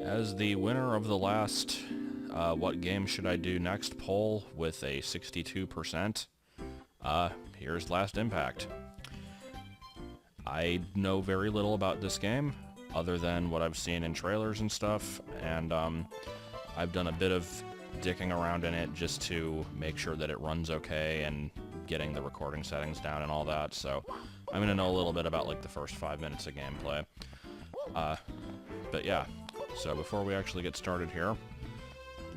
As the winner of the last what game should I do next poll with a 62%, here's Last Impact. I know very little about this game, other than what I've seen in trailers and stuff, and I've done a bit of dicking around in it just to make sure that it runs okay and getting the recording settings down and all that, so I'm going to know a little bit about like the first 5 minutes of gameplay. But yeah, so before we actually get started here,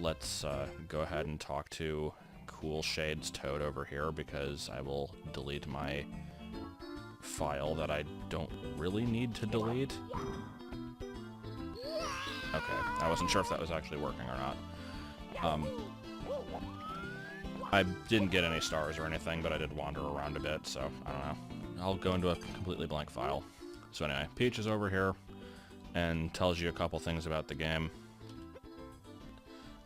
let's go ahead and talk to Cool Shades Toad over here, because I will delete my file that I don't really need to delete. Okay, I wasn't sure if that was actually working or not. I didn't get any stars or anything, but I did wander around a bit, so I don't know. I'll go into a completely blank file. So anyway, Peach is over here and tells you a couple things about the game.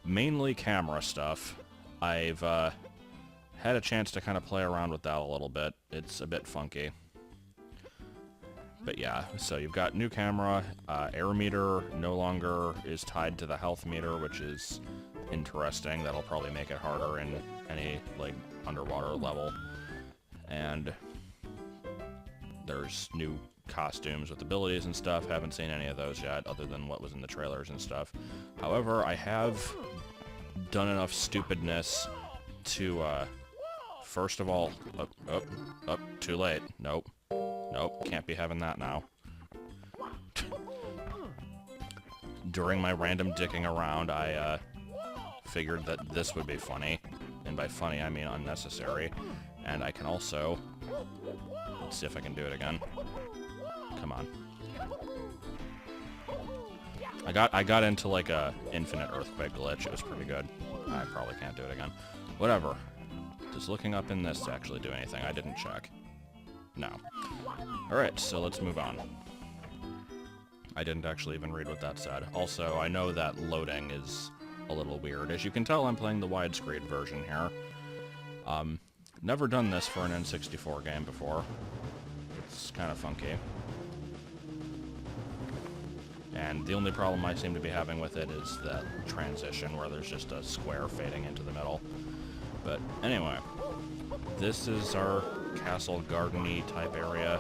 Mainly camera stuff. I've had a chance to kind of play around with that a little bit. It's a bit funky. But yeah, so you've got new camera, air meter no longer is tied to the health meter, which is interesting. That'll probably make it harder in any, like, underwater level. And there's new costumes with abilities and stuff. Haven't seen any of those yet, other than what was in the trailers and stuff. However, I have done enough stupidness to, first of all, too late. Nope. Nope, can't be having that now. During my random dicking around, I figured that this would be funny. And by funny, I mean unnecessary. And I can also... Let's see if I can do it again. Come on. I got into like a infinite earthquake glitch. It was pretty good. I probably can't do it again. Whatever. Does looking up in this actually do anything? I didn't check. No. Alright, so let's move on. I didn't actually even read what that said. Also, I know that loading is a little weird. As you can tell, I'm playing the widescreen version here. Never done this for an N64 game before. It's kind of funky. And the only problem I seem to be having with it is that transition where there's just a square fading into the middle. But anyway, this is our castle garden-y type area,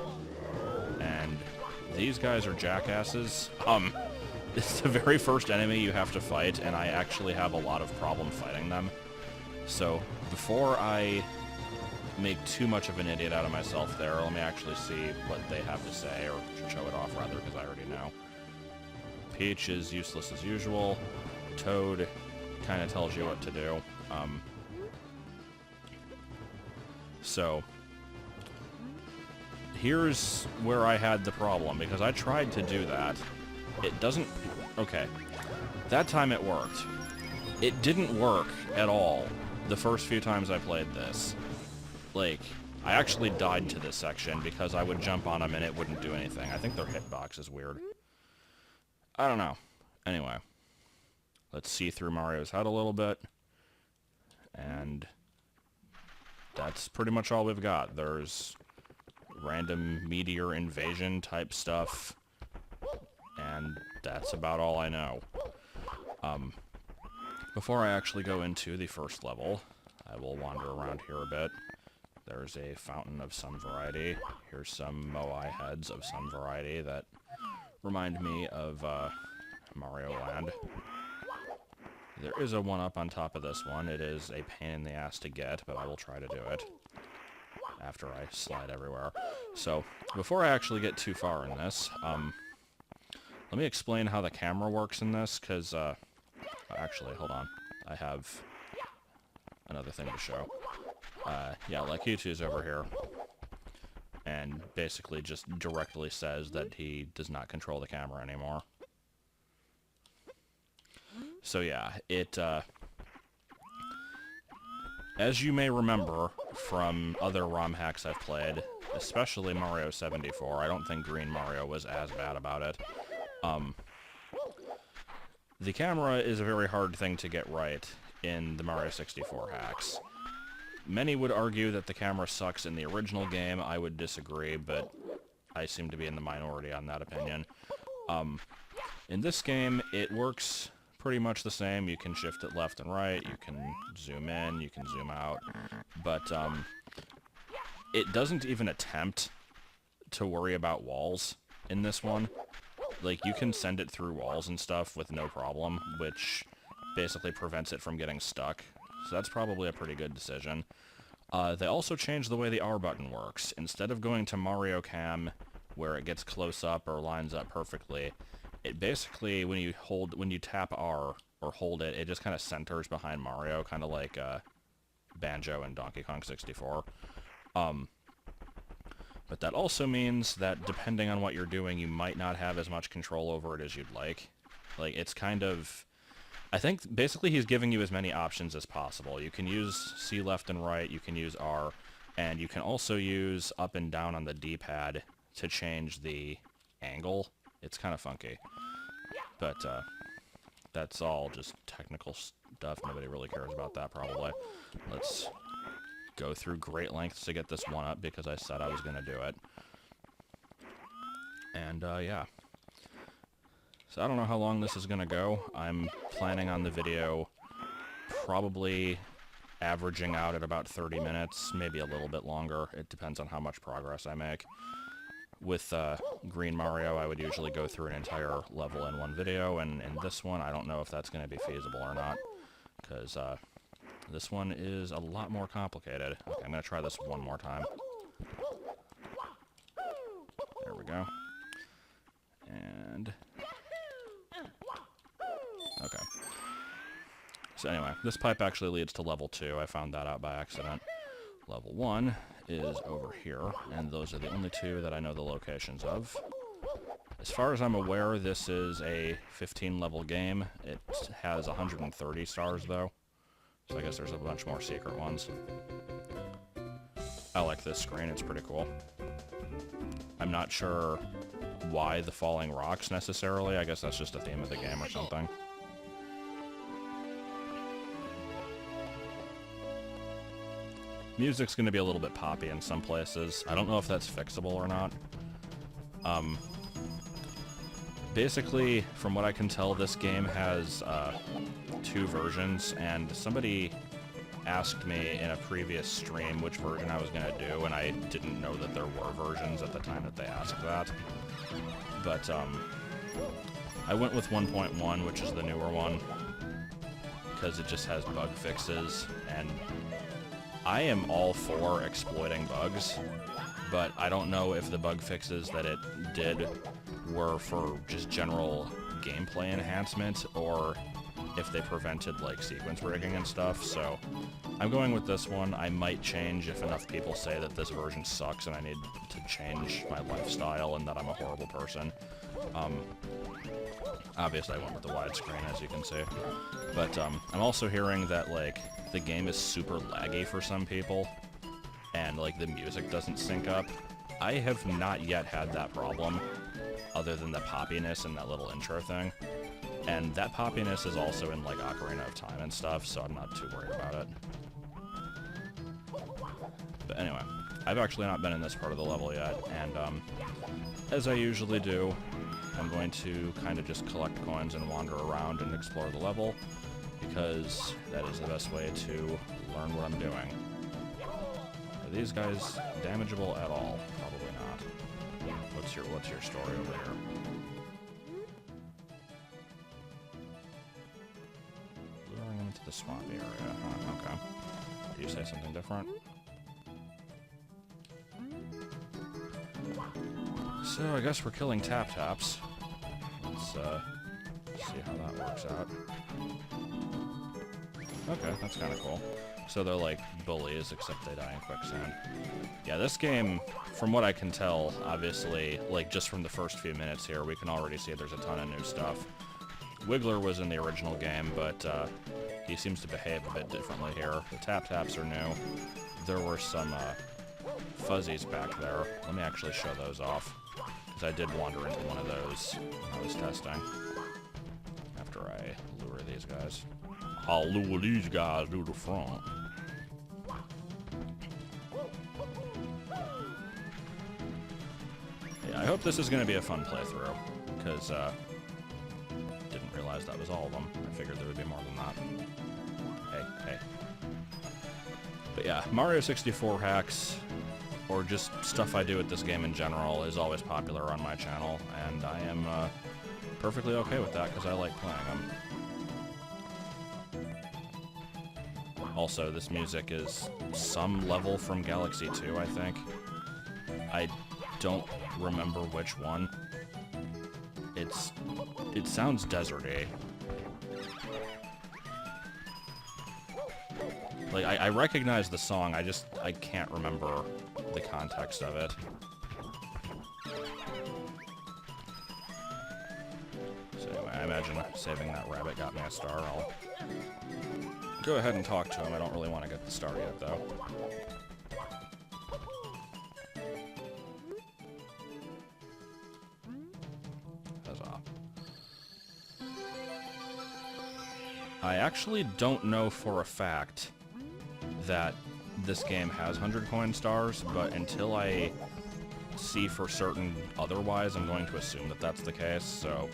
and these guys are jackasses. It's the very first enemy you have to fight, and I actually have a lot of problem fighting them. So before I make too much of an idiot out of myself there, let me actually see what they have to say, or show it off rather, because I already know. Peach is useless as usual. Toad kind of tells you what to do. So here's where I had the problem, because I tried to do that. It doesn't... Okay. That time it worked. It didn't work at all the first few times I played this. Like, I actually died to this section because I would jump on them and it wouldn't do anything. I think their hitbox is weird. I don't know. Anyway. Let's see through Mario's head a little bit. And that's pretty much all we've got. There's random meteor invasion type stuff, and that's about all I know. Before I actually go into the first level, I will wander around here a bit. There's a fountain of some variety. Here's some Moai heads of some variety that remind me of Mario Land. There is a one-up on top of this one. It is a pain in the ass to get, but I will try to do it after I slide everywhere. So, before I actually get too far in this, let me explain how the camera works in this, because, actually, hold on. I have another thing to show. Yeah, Lakitu's over here, and basically just directly says that he does not control the camera anymore. So yeah, it, as you may remember from other ROM hacks I've played, especially Mario 74, I don't think Green Mario was as bad about it, the camera is a very hard thing to get right in the Mario 64 hacks. Many would argue that the camera sucks in the original game. I would disagree, but I seem to be in the minority on that opinion. In this game, it works pretty much the same. You can shift it left and right, you can zoom in, you can zoom out, but it doesn't even attempt to worry about walls in this one. Like, you can send it through walls and stuff with no problem, which basically prevents it from getting stuck. So that's probably a pretty good decision. They also changed the way the R button works. Instead of going to Mario Cam, where it gets close up or lines up perfectly, it basically, when you tap R or hold it, it just kind of centers behind Mario, kind of like Banjo and Donkey Kong 64. But that also means that depending on what you're doing, you might not have as much control over it as you'd like. Like, it's kind of... I think basically he's giving you as many options as possible. You can use C left and right, you can use R, and you can also use up and down on the D-pad to change the angle. It's kind of funky. But that's all just technical stuff. Nobody really cares about that, probably. Let's go through great lengths to get this one up because I said I was going to do it. And, yeah. So I don't know how long this is going to go. I'm planning on the video probably averaging out at about 30 minutes, maybe a little bit longer. It depends on how much progress I make. With Green Mario, I would usually go through an entire level in one video, and in this one, I don't know if that's going to be feasible or not, because this one is a lot more complicated. Okay, I'm going to try this one more time. There we go. And... okay. So anyway, this pipe actually leads to level 2. I found that out by accident. Level 1 is over here, and those are the only two that I know the locations of. As far as I'm aware, this is a 15-level game. It has 130 stars, though. So I guess there's a bunch more secret ones. I like this screen. It's pretty cool. I'm not sure why the falling rocks, necessarily. I guess that's just a theme of the game or something. Music's going to be a little bit poppy in some places. I don't know if that's fixable or not. Basically, from what I can tell, this game has 2 versions, and somebody asked me in a previous stream which version I was going to do, and I didn't know that there were versions at the time that they asked that. But I went with 1.1, which is the newer one, because it just has bug fixes, and I am all for exploiting bugs, but I don't know if the bug fixes that it did were for just general gameplay enhancement, or if they prevented, like, sequence breaking and stuff, so I'm going with this one. I might change if enough people say that this version sucks and I need to change my lifestyle and that I'm a horrible person. Obviously I went with the widescreen, as you can see, but I'm also hearing that, like, the game is super laggy for some people, and, like, the music doesn't sync up. I have not yet had that problem, other than the poppiness and that little intro thing. And that poppiness is also in, like, Ocarina of Time and stuff, so I'm not too worried about it. But anyway, I've actually not been in this part of the level yet, and as I usually do, I'm going to kind of just collect coins and wander around and explore the level, because that is the best way to learn what I'm doing. Are these guys damageable at all? Probably not. What's your story over here? Luring them into the swamp area. Huh, okay. Do you say something different? So I guess we're killing tap-taps. Let's see how that works out. Okay, that's kind of cool. So they're like bullies, except they die in quicksand. Yeah, this game, from what I can tell, obviously, like, just from the first few minutes here, we can already see there's a ton of new stuff. Wiggler was in the original game, but he seems to behave a bit differently here. The tap-taps are new. There were some fuzzies back there. Let me actually show those off, because I did wander into one of those when I was testing. After I lure these guys. I'll lure these guys to the front. Yeah, I hope this is going to be a fun playthrough, because realized that was all of them. I figured there would be more than that. Hey. But yeah, Mario 64 hacks, or just stuff I do with this game in general, is always popular on my channel, and I am perfectly okay with that because I like playing them. Also, this music is some level from Galaxy 2, I think. I don't remember which one. It sounds deserty. Like, I recognize the song, I can't remember the context of it. So anyway, I imagine saving that rabbit got me a star. I'll go ahead and talk to him. I don't really want to get the star yet, though. Huzzah. I actually don't know for a fact that this game has 100 coin stars, but until I see for certain otherwise, I'm going to assume that that's the case, so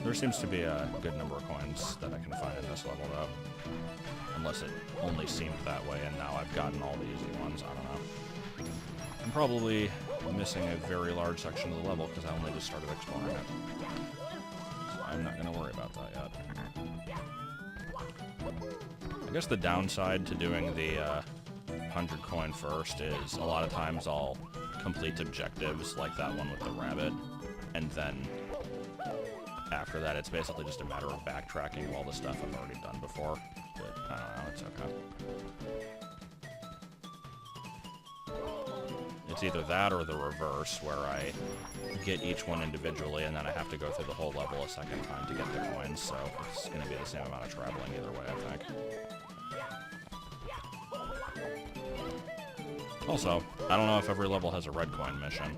there seems to be a good number of coins that I can find in this level, though. Unless it only seemed that way, and now I've gotten all the easy ones, I don't know. I'm probably missing a very large section of the level, because I only just started exploring it. So I'm not going to worry about that yet. I guess the downside to doing the 100 coin first is a lot of times I'll complete objectives like that one with the rabbit, and then after that it's basically just a matter of backtracking all the stuff I've already done before. But I don't know, it's okay. It's either that or the reverse, where I get each one individually and then I have to go through the whole level a second time to get the coins, so it's going to be the same amount of traveling either way, I think. Also, I don't know if every level has a red coin mission.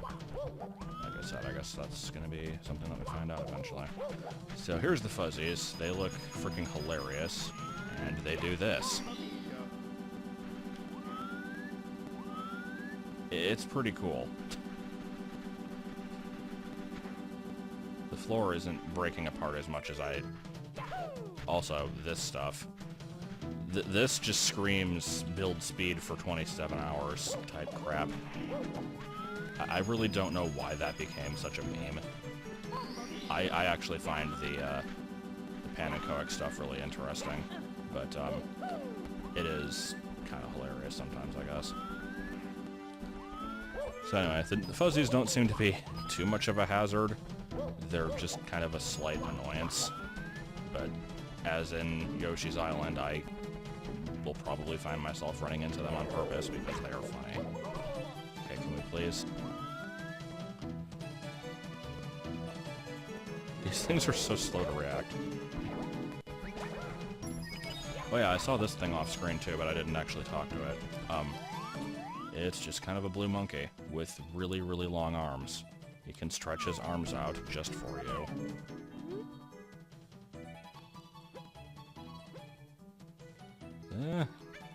Like I said, I guess that's going to be something that we find out eventually. So here's the fuzzies. They look freaking hilarious, and they do this. It's pretty cool. The floor isn't breaking apart as much as I... Also, this stuff. This just screams build speed for 27 hours type crap. I really don't know why that became such a meme. I actually find the pan and coax stuff really interesting, but it is kind of hilarious sometimes, I guess. So anyway, the fuzzies don't seem to be too much of a hazard. They're just kind of a slight annoyance. But as in Yoshi's Island, I will probably find myself running into them on purpose because they are funny. Okay, can we please? These things are so slow to react. Oh yeah, I saw this thing off screen too, but I didn't actually talk to it. It's just kind of a blue monkey with really, really long arms. He can stretch his arms out just for you.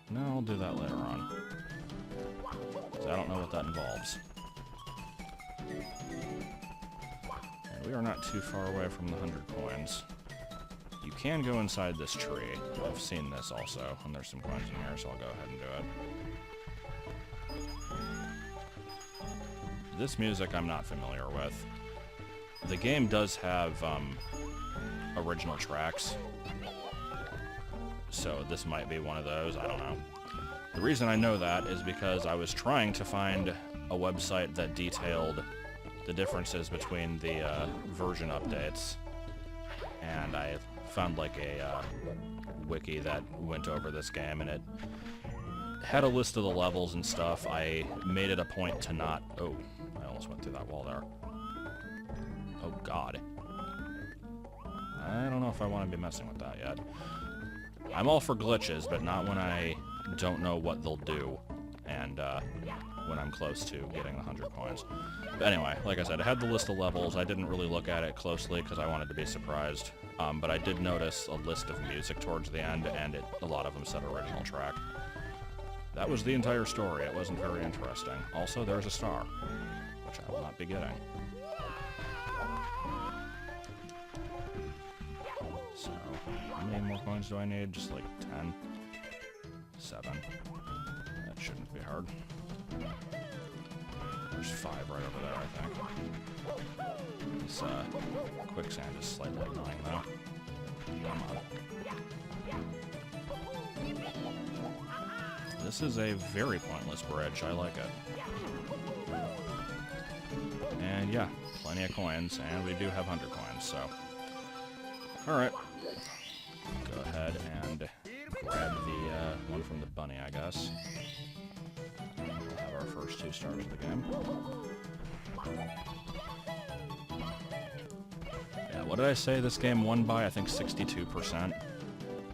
No, I'll do that later on. 'Cause I don't know what that involves. And we are not too far away from the 100 coins. You can go inside this tree. I've seen this also, and there's some coins in here, so I'll go ahead and do it. This music I'm not familiar with. The game does have original tracks, so this might be one of those, I don't know. The reason I know that is because I was trying to find a website that detailed the differences between the version updates, and I found like a wiki that went over this game, and it had a list of the levels and stuff. I made it a point to not... Oh, I almost went through that wall there. Oh god. I don't know if I want to be messing with that yet. I'm all for glitches, but not when I don't know what they'll do, and when I'm close to getting the 100 coins. But anyway, like I said, I had the list of levels. I didn't really look at it closely because I wanted to be surprised, but I did notice a list of music towards the end, and a lot of them said original track. That was the entire story. It wasn't very interesting. Also, there's a star, which I will not be getting. many more coins do I need? Just like 10? 7. That shouldn't be hard. There's 5 right over there, I think. This quicksand is slightly annoying, though. Come on. This is a very pointless bridge. I like it. And yeah, plenty of coins, and we do have 100 coins, so... Alright. Go ahead and grab the one from the bunny, I guess. We'll have our first 2 stars of the game. Yeah, what did I say this game won by? I think 62%.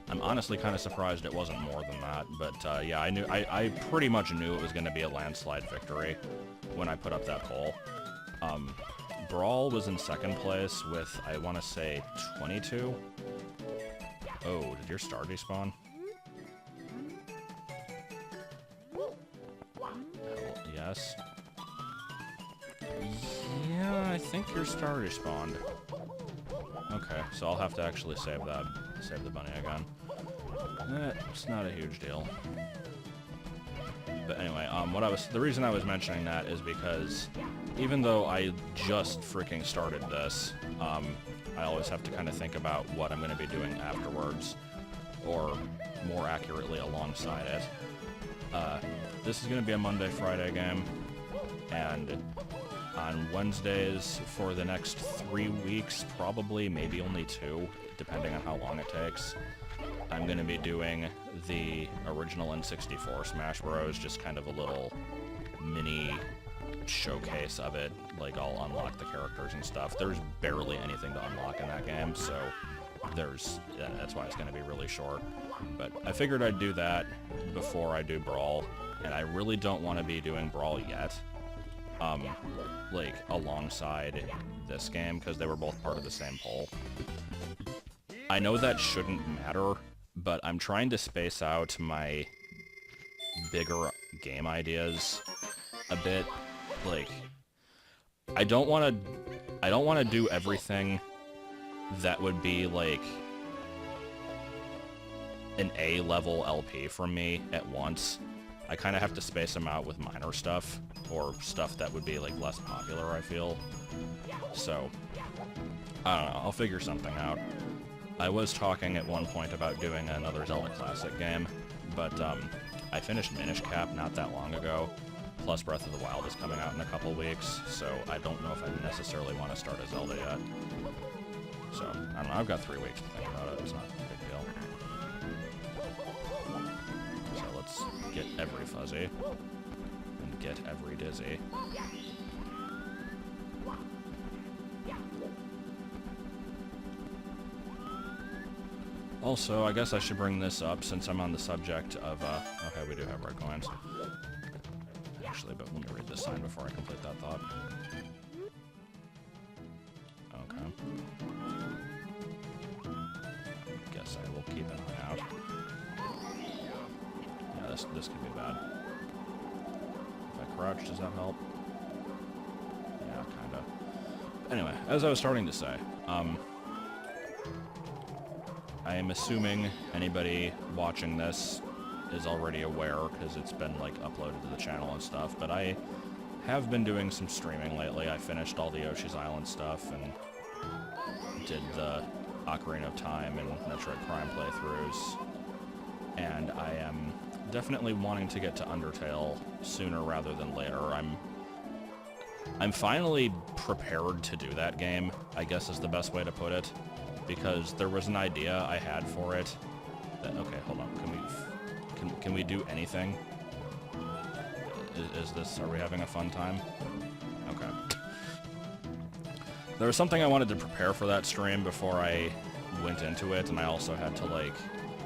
I'm honestly kind of surprised it wasn't more than that, but yeah, I pretty much knew it was going to be a landslide victory when I put up that poll. Brawl was in 2nd place with, I want to say, 22. Oh, did your star despawn? Yes. Yeah, I think your star respawned. Okay, so I'll have to actually save that. Save the bunny again. It's not a huge deal. But anyway, the reason I was mentioning that is because even though I just freaking started this, I always have to kind of think about what I'm going to be doing afterwards, or more accurately, alongside it. This is going to be a Monday-Friday game, and on Wednesdays for the next 3 weeks, probably, maybe only 2, depending on how long it takes, I'm going to be doing the original N64 Smash Bros, just kind of a little mini showcase of it. Like, I'll unlock the characters and stuff. There's barely anything to unlock in that game, so that's why it's going to be really short. But I figured I'd do that before I do Brawl, and I really don't want to be doing Brawl yet, like, alongside this game, because they were both part of the same poll. I know that shouldn't matter, but I'm trying to space out my bigger game ideas a bit. Like, I don't want to do everything that would be like an A-level LP from me at once. I kind of have to space them out with minor stuff, or stuff that would be like less popular, I feel. So, I don't know, I'll figure something out. I was talking at one point about doing another Zelda Classic game, but I finished Minish Cap not that long ago, plus Breath of the Wild is coming out in a couple weeks, so I don't know if I necessarily want to start a Zelda yet. So, I don't know, I've got 3 weeks to think about it, it's not a big deal. So let's get every fuzzy, and get every dizzy. Also, I guess I should bring this up since I'm on the subject of, okay, we do have red coins. Actually, but let me read this sign before I complete that thought. Okay. Guess I will keep an eye out. Yeah, this could be bad. If I crouch, does that help? Yeah, kinda. Anyway, as I was starting to say, I am assuming anybody watching this is already aware, because it's been, like, uploaded to the channel and stuff, but I have been doing some streaming lately. I finished all the Yoshi's Island stuff, and did the Ocarina of Time and Metroid Prime playthroughs, and I am definitely wanting to get to Undertale sooner rather than later. I'm finally prepared to do that game, I guess is the best way to put it, because there was an idea I had for it that, okay, hold on, can we do anything? Are we having a fun time? Okay. There was something I wanted to prepare for that stream before I went into it, and I also had to, like,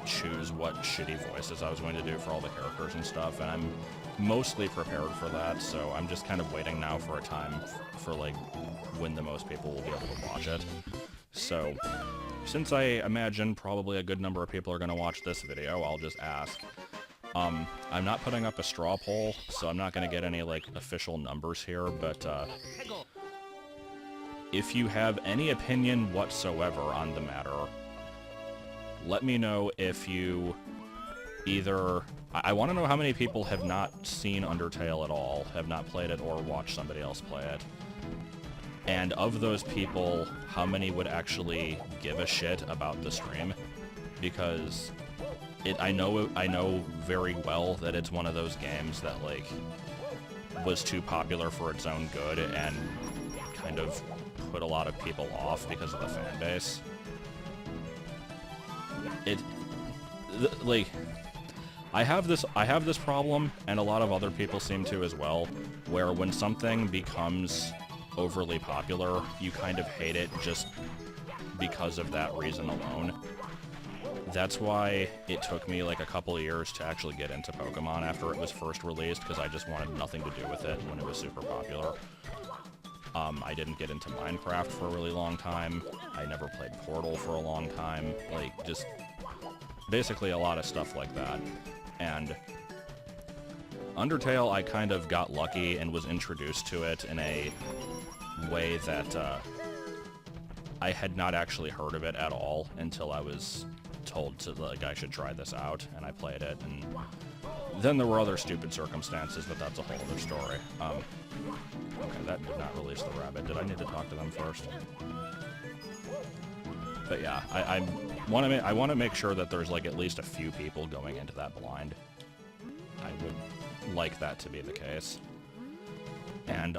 choose what shitty voices I was going to do for all the characters and stuff, and I'm mostly prepared for that, so I'm just kind of waiting now for a time for, like, when the most people will be able to watch it. So, since I imagine probably a good number of people are going to watch this video, I'll just ask. I'm not putting up a straw poll, so I'm not going to get any, like, official numbers here, but, if you have any opinion whatsoever on the matter, let me know if you either... I want to know how many people have not seen Undertale at all, have not played it, or watched somebody else play it. And of those people, how many would actually give a shit about the stream? Because I know very well that it's one of those games that, like, was too popular for its own good and kind of put a lot of people off because of the fan base. Like, I have this problem, and a lot of other people seem to as well, where when something becomes overly popular, you kind of hate it just because of that reason alone. That's why it took me like a couple of years to actually get into Pokemon after it was first released, because I just wanted nothing to do with it when it was super popular. I didn't get into Minecraft for a really long time. I never played Portal for a long time. Like, just basically a lot of stuff like that. And Undertale, I kind of got lucky and was introduced to it in a way that I had not actually heard of it at all until I was told to, like, I should try this out, and I played it, and then there were other stupid circumstances, but that's a whole other story. Okay, that did not release the rabbit. Did I need to talk to them first? But yeah, I want to make sure that there's, like, at least a few people going into that blind. I would like that to be the case. And,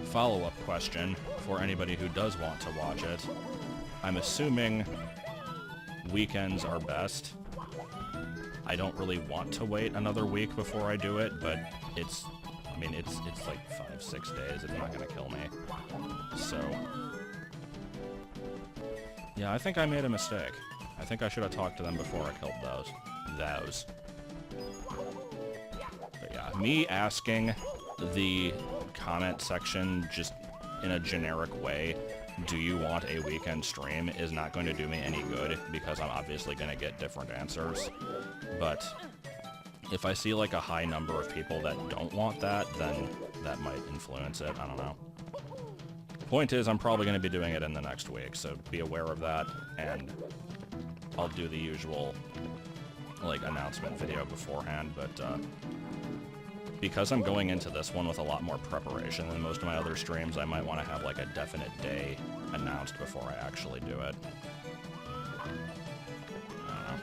follow-up question for anybody who does want to watch it. I'm assuming weekends are best. I don't really want to wait another week before I do it, but it's like 5-6 days. It's not gonna kill me. So, yeah, I think I made a mistake. I think I should have talked to them before I killed those. But yeah, me asking the comment section just in a generic way, do you want a weekend stream, is not going to do me any good, because I'm obviously going to get different answers. But if I see like a high number of people that don't want that, then that might influence it. I don't know. The point is, I'm probably going to be doing it in the next week, so be aware of that, and I'll do the usual like announcement video beforehand, but because I'm going into this one with a lot more preparation than most of my other streams, I might want to have like a definite day announced before I actually do it. I don't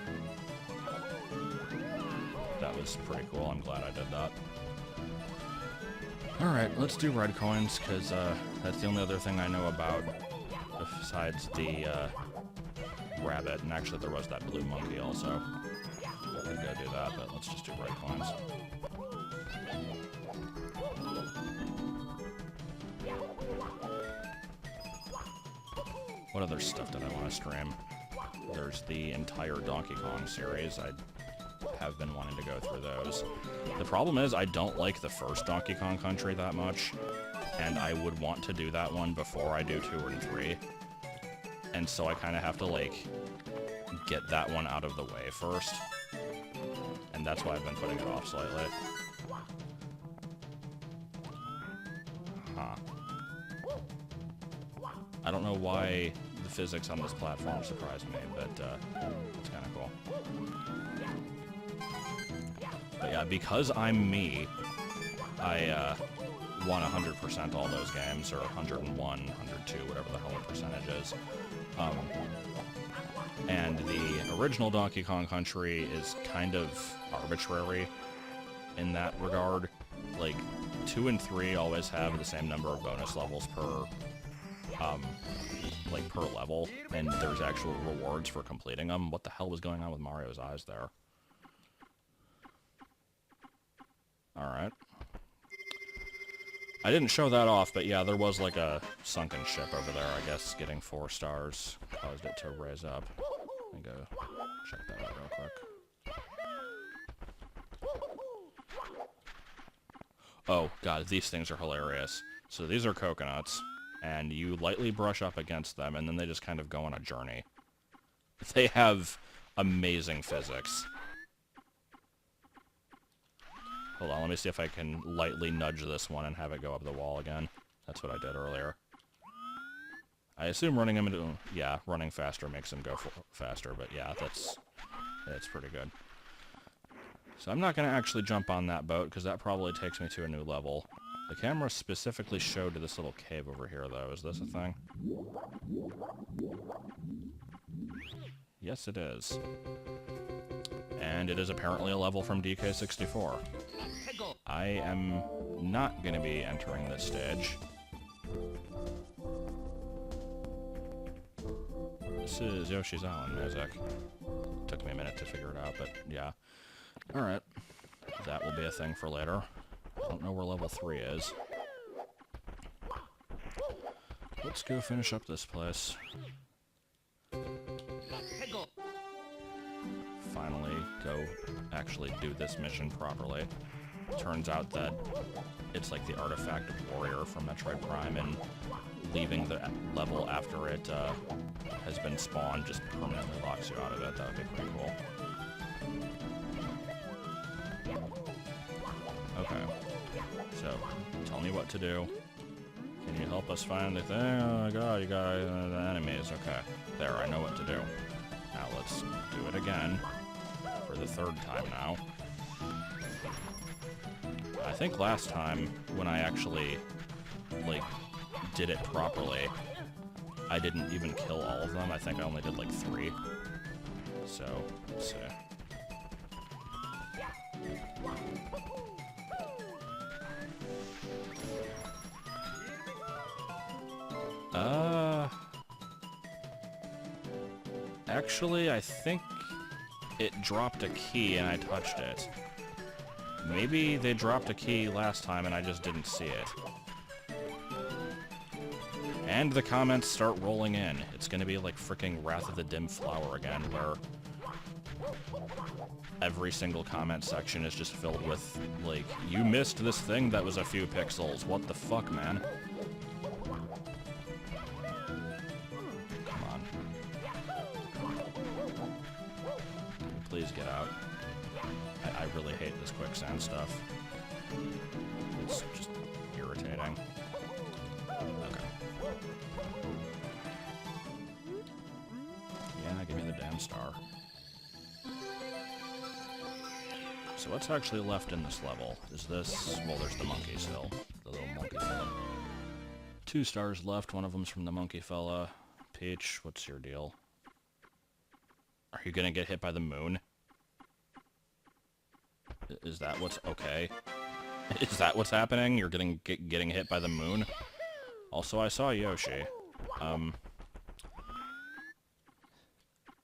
know. That was pretty cool. I'm glad I did that. Alright, let's do red coins, because that's the only other thing I know about besides the rabbit, and actually there was that blue monkey also. I could go do that, but let's just do red coins. What other stuff did I want to stream? There's the entire Donkey Kong series. I have been wanting to go through those. The problem is I don't like the first Donkey Kong Country that much, and I would want to do that one before I do 2 and 3. And so I kind of have to, like, get that one out of the way first. And that's why I've been putting it off slightly. Huh. I don't know why the physics on this platform surprised me, but it's kind of cool. But yeah, because I'm me, I want 100% all those games, or 101, 102, whatever the hell the percentage is. And the original Donkey Kong Country is kind of arbitrary in that regard. Like, 2 and 3 always have the same number of bonus levels per level, and there's actual rewards for completing them. What the hell was going on with Mario's eyes there? Alright. I didn't show that off, but yeah, there was like a sunken ship over there. I guess getting 4 stars caused it to raise up. Let me go check that out real quick. Oh, god, these things are hilarious. So these are coconuts, and you lightly brush up against them, and then they just kind of go on a journey. They have amazing physics. Hold on, let me see if I can lightly nudge this one and have it go up the wall again. That's what I did earlier. I assume running him into... Yeah, running faster makes him go faster, but yeah, that's pretty good. So I'm not going to actually jump on that boat, because that probably takes me to a new level. The camera specifically showed this little cave over here, though. Is this a thing? Yes, it is. And it is apparently a level from DK64. I am not going to be entering this stage. This is Yoshi's Island music. Took me a minute to figure it out, but yeah. Alright. That will be a thing for later. I don't know where level 3 is. Let's go finish up this place. Finally go actually do this mission properly. Turns out that it's like the artifact of Warrior from Metroid Prime, and leaving the level after it has been spawned just permanently locks you out of it. That would be pretty cool. Okay, so tell me what to do. Can you help us find the thing? Oh my god, you got the enemies. Okay, there, I know what to do. Now let's do it again for the 3rd time now. I think last time when I actually like did it properly, I didn't even kill all of them. I think I only did like 3. So let's see. Actually, I think it dropped a key and I touched it. Maybe they dropped a key last time and I just didn't see it. And the comments start rolling in. It's gonna be like fricking Wrath of the Dim Flower again, where every single comment section is just filled with, like, you missed this thing that was a few pixels. What the fuck, man? Come on. Please get out. I really hate this quicksand stuff. It's just irritating. Okay. Yeah, give me the damn star. So what's actually left in this level? Is this... Well, there's the monkey still. The little monkey fella. 2 stars left. One of them's from the monkey fella. Peach, what's your deal? Are you gonna get hit by the moon? Is that what's... Okay. Is that what's happening? You're getting hit by the moon? Also, I saw Yoshi.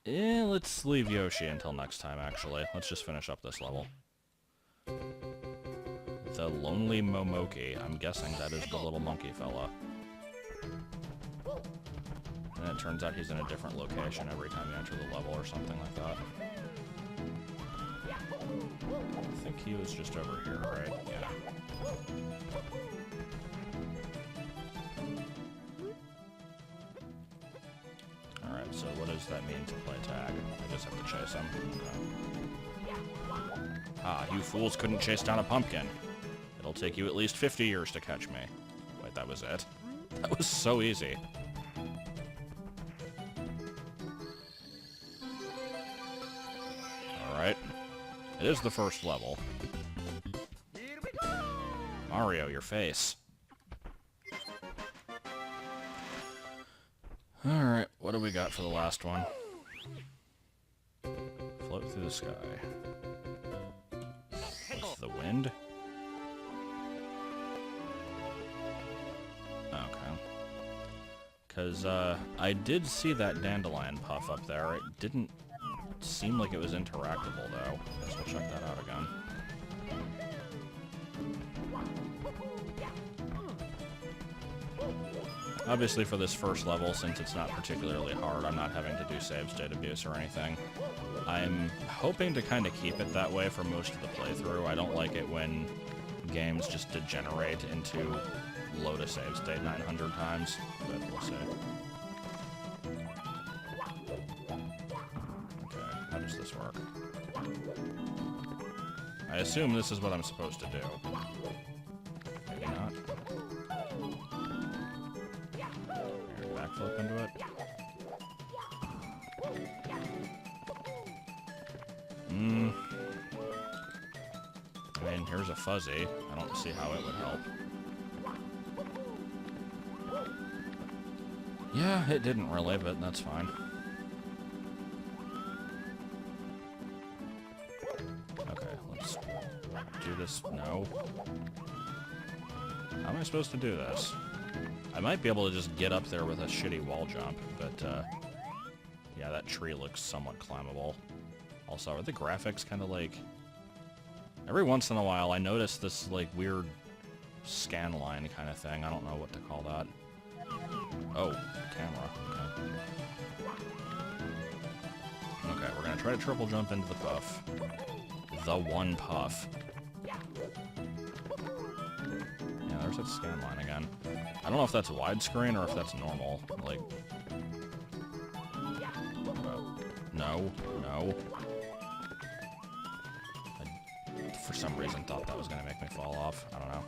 Let's leave Yoshi until next time, actually. Let's just finish up this level. The Lonely Momoki. I'm guessing that is the little monkey fella. And it turns out he's in a different location every time you enter the level or something like that. I think he was just over here, right? Yeah. Alright, so what does that mean to play tag? I just have to chase him. Okay. Ah, you fools couldn't chase down a pumpkin. It'll take you at least 50 years to catch me. Wait, that was it? That was so easy. Alright. It is the first level. Mario, your face. Alright, what do we got for the last one? Float through the sky. With the wind? Okay. Because, I did see that dandelion puff up there. It didn't seem like it was interactable, though. Guess we'll check that out again. Obviously, for this first level, since it's not particularly hard, I'm not having to do save state abuse or anything. I'm hoping to kind of keep it that way for most of the playthrough. I don't like it when games just degenerate into load a save state 900 times, but we'll see. Okay, how does this work? I assume this is what I'm supposed to do. Maybe not. Backflip into here's a fuzzy. I don't see how it would help. Yeah, it didn't really, but that's fine. Okay, let's do this. No. How am I supposed to do this? I might be able to just get up there with a shitty wall jump, but, yeah, that tree looks somewhat climbable. Also, are the graphics kind of like... Every once in a while, I notice this, like, weird scan line kind of thing. I don't know what to call that. Oh, camera. Okay. Okay, we're gonna try to triple jump into the puff. The one puff. Yeah, there's that scan line again. I don't know if that's widescreen or if that's normal. Like... No, no. I, for some reason, thought that was gonna make me fall off. I don't know.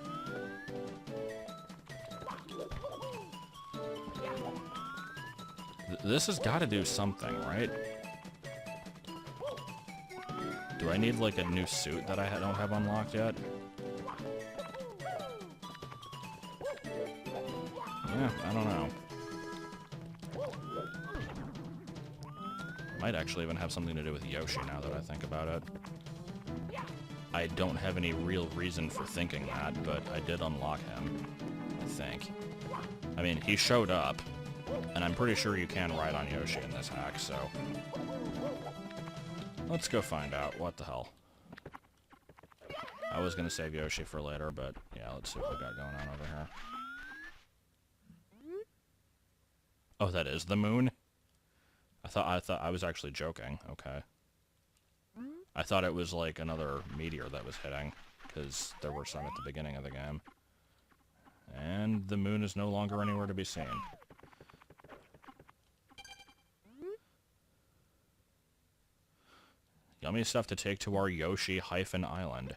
This has got to do something, right? Do I need, like, a new suit that I don't have unlocked yet? Yeah, I don't know. Might actually even have something to do with Yoshi now that I think about it. I don't have any real reason for thinking that, but I did unlock him, I think. I mean, he showed up, and I'm pretty sure you can ride on Yoshi in this hack, so... Let's go find out. What the hell? I was gonna save Yoshi for later, but yeah, let's see what we got going on over here. Oh, that is the moon? I thought I was actually joking. Okay. I thought it was like another meteor that was hitting, because there were some at the beginning of the game. And the moon is no longer anywhere to be seen. Yummy stuff to take to our Yoshi-Island.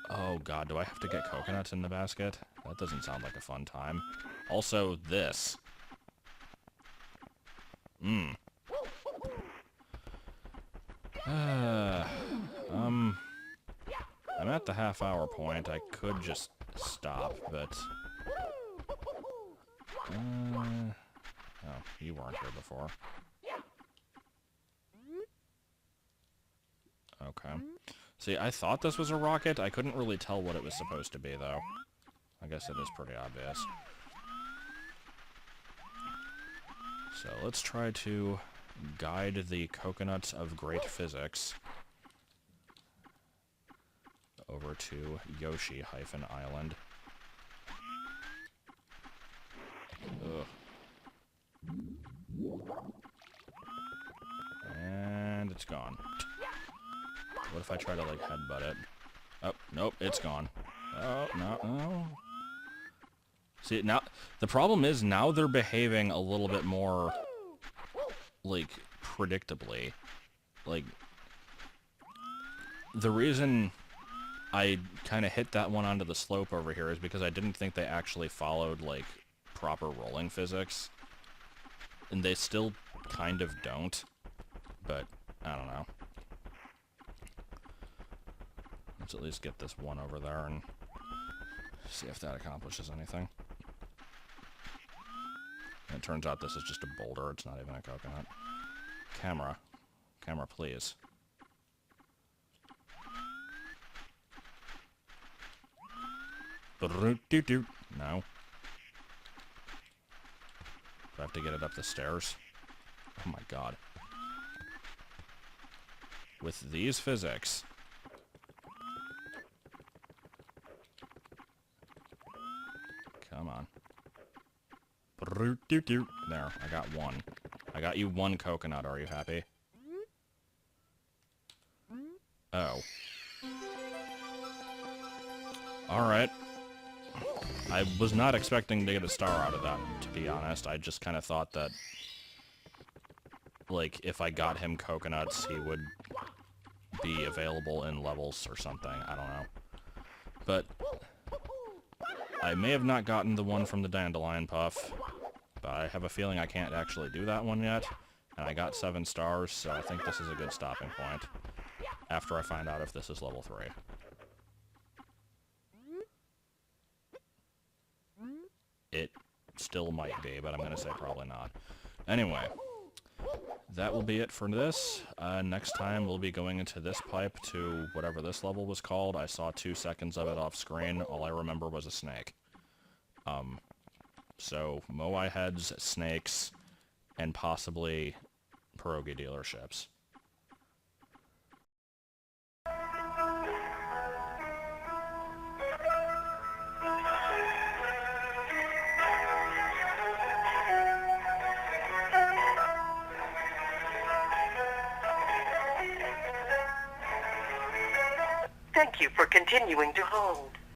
Oh god, do I have to get coconuts in the basket? That doesn't sound like a fun time. Also, this. I'm at the half-hour point. I could just stop, but... oh, you weren't here before. Okay. See, I thought this was a rocket. I couldn't really tell what it was supposed to be, though. I guess it is pretty obvious. So, let's try to guide the coconuts of great physics over to Yoshi-Island. Ugh. And it's gone. What if I try to, like, headbutt it? Oh, nope, it's gone. Oh, no. See, now, the problem is now they're behaving a little bit more, like, predictably. Like, the reason I kind of hit that one onto the slope over here is because I didn't think they actually followed, like, proper rolling physics. And they still kind of don't. But, I don't know. Let's at least get this one over there and see if that accomplishes anything. And it turns out this is just a boulder, it's not even a coconut. Camera. Camera, please. No. Do I have to get it up the stairs? Oh my god. With these physics... Come on. There, I got one. I got you one coconut, are you happy? Oh. Alright. I was not expecting to get a star out of that, to be honest. I just kind of thought that, like, if I got him coconuts, he would be available in levels or something. I don't know. But... I may have not gotten the one from the dandelion puff, but I have a feeling I can't actually do that one yet, and I got 7 stars, so I think this is a good stopping point. after I find out if this is level 3. It still might be, but I'm going to say probably not. Anyway, that will be it for this. Next time we'll be going into this pipe to whatever this level was called. I saw 2 seconds of it off screen. All I remember was a snake. So, Moai heads, snakes, and possibly pierogi dealerships. Thank you for continuing to hold.